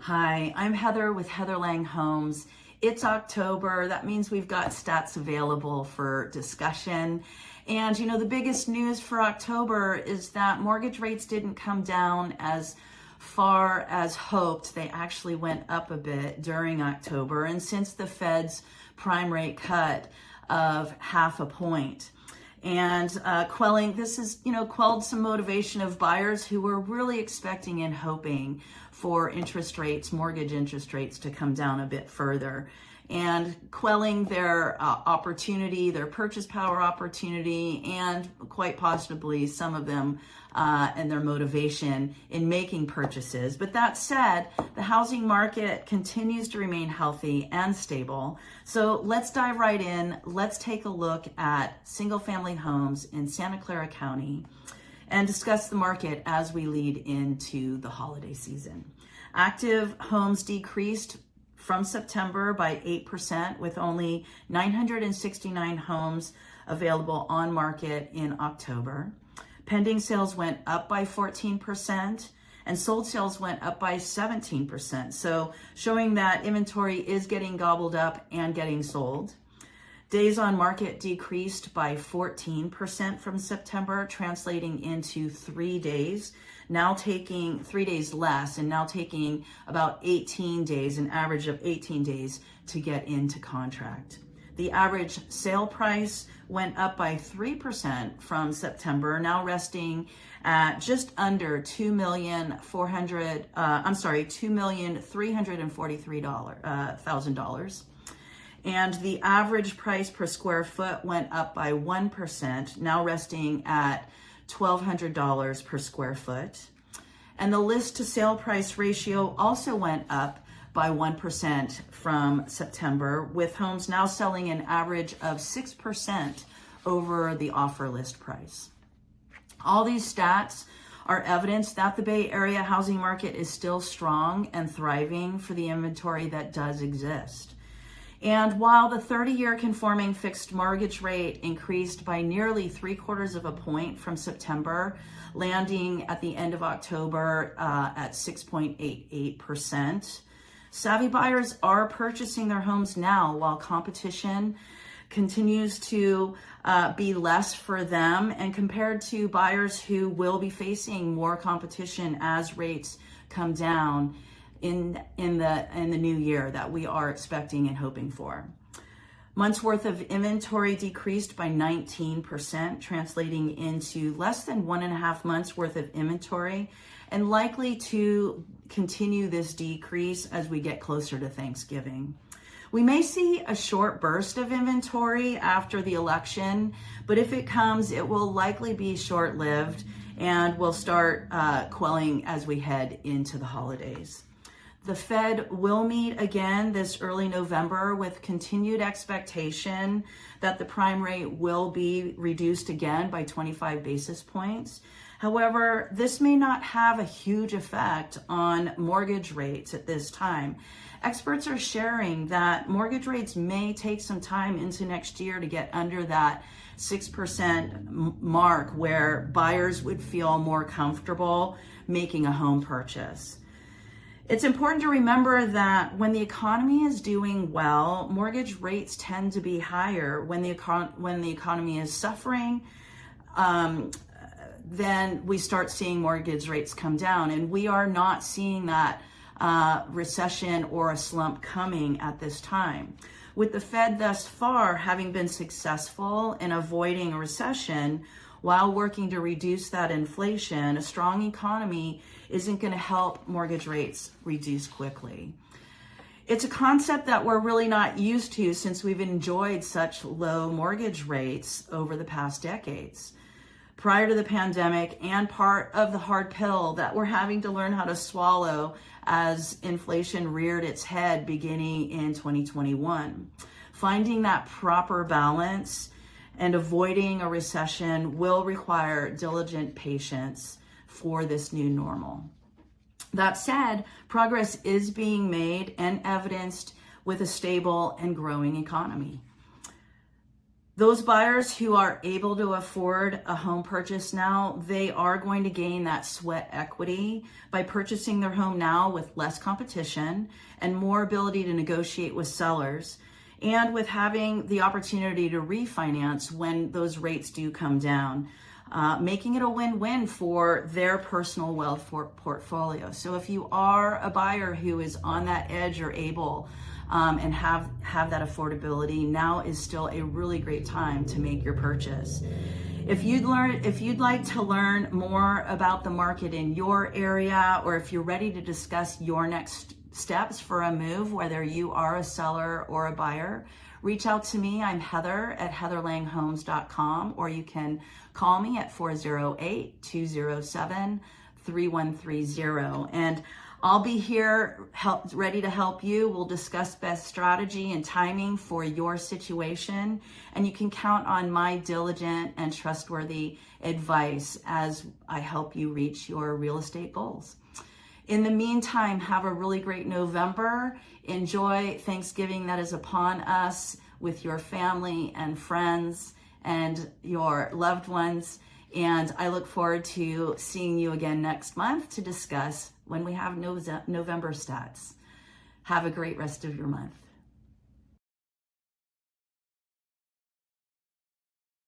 Hi, I'm Heather with Heather Lange Homes. It's October. That means we've got stats available for discussion. And the biggest news for October is that mortgage rates didn't come down as far as hoped. They actually went up a bit during October. And since the Fed's prime rate cut of 0.5 point. And quelling, this is, quelled some motivation of buyers who were really expecting and hoping for mortgage interest rates to come down a bit further, and quelling their opportunity, their purchase power opportunity, and quite possibly some of them and their motivation in making purchases. But that said, the housing market continues to remain healthy and stable. So let's dive right in. Let's take a look at single-family homes in Santa Clara County and discuss the market as we lead into the holiday season. Active homes decreased from September by 8%, with only 969 homes available on market in October. Pending sales went up by 14%, and sold sales went up by 17%. So showing that inventory is getting gobbled up and getting sold. Days on market decreased by 14% from September, translating into 3 days, now taking 3 days less, and now taking about 18 days, an average of 18 days to get into contract. The average sale price went up by 3% from September, now resting at just under $2,343,000. And the average price per square foot went up by 1%, now resting at $1,200 per square foot. And the list to sale price ratio also went up by 1% from September, with homes now selling an average of 6% over the offer list price. All these stats are evidence that the Bay Area housing market is still strong and thriving for the inventory that does exist. And while the 30-year conforming fixed mortgage rate increased by nearly 0.75 points from September, landing at the end of October at 6.88%, savvy buyers are purchasing their homes now while competition continues to be less for them, and compared to buyers who will be facing more competition as rates come down in the new year that we are expecting and hoping for. Months worth of inventory decreased by 19%, translating into less than 1.5 months worth of inventory, and likely to continue this decrease as we get closer to Thanksgiving. We may see a short burst of inventory after the election, but if it comes, it will likely be short-lived, and we'll start quelling as we head into the holidays. The Fed will meet again this early November with continued expectation that the prime rate will be reduced again by 25 basis points. However, this may not have a huge effect on mortgage rates at this time. Experts are sharing that mortgage rates may take some time into next year to get under that 6% mark where buyers would feel more comfortable making a home purchase. It's important to remember that when the economy is doing well, mortgage rates tend to be higher. When the economy is suffering, then we start seeing mortgage rates come down, and we are not seeing that recession or a slump coming at this time. With the Fed thus far having been successful in avoiding a recession while working to reduce that inflation, a strong economy isn't going to help mortgage rates reduce quickly. It's a concept that we're really not used to since we've enjoyed such low mortgage rates over the past decades. Prior to the pandemic, and part of the hard pill that we're having to learn how to swallow as inflation reared its head beginning in 2021. Finding that proper balance and avoiding a recession will require diligent patience for this new normal. That said, progress is being made and evidenced with a stable and growing economy. Those buyers who are able to afford a home purchase now, they are going to gain that sweat equity by purchasing their home now with less competition and more ability to negotiate with sellers, and with having the opportunity to refinance when those rates do come down, making it a win-win for their personal wealth portfolio. So if you are a buyer who is on that edge or able and have that affordability, now is still a really great time to make your purchase. If you'd like to learn more about the market in your area, or if you're ready to discuss your next steps for a move, whether you are a seller or a buyer, reach out to me. I'm Heather at heatherlanghomes.com, or you can call me at 408-207-3130. And I'll be here ready to help you. We'll discuss best strategy and timing for your situation, and you can count on my diligent and trustworthy advice as I help you reach your real estate goals. In the meantime, have a really great November. Enjoy Thanksgiving that is upon us with your family and friends and your loved ones. And I look forward to seeing you again next month to discuss when we have November stats. Have a great rest of your month.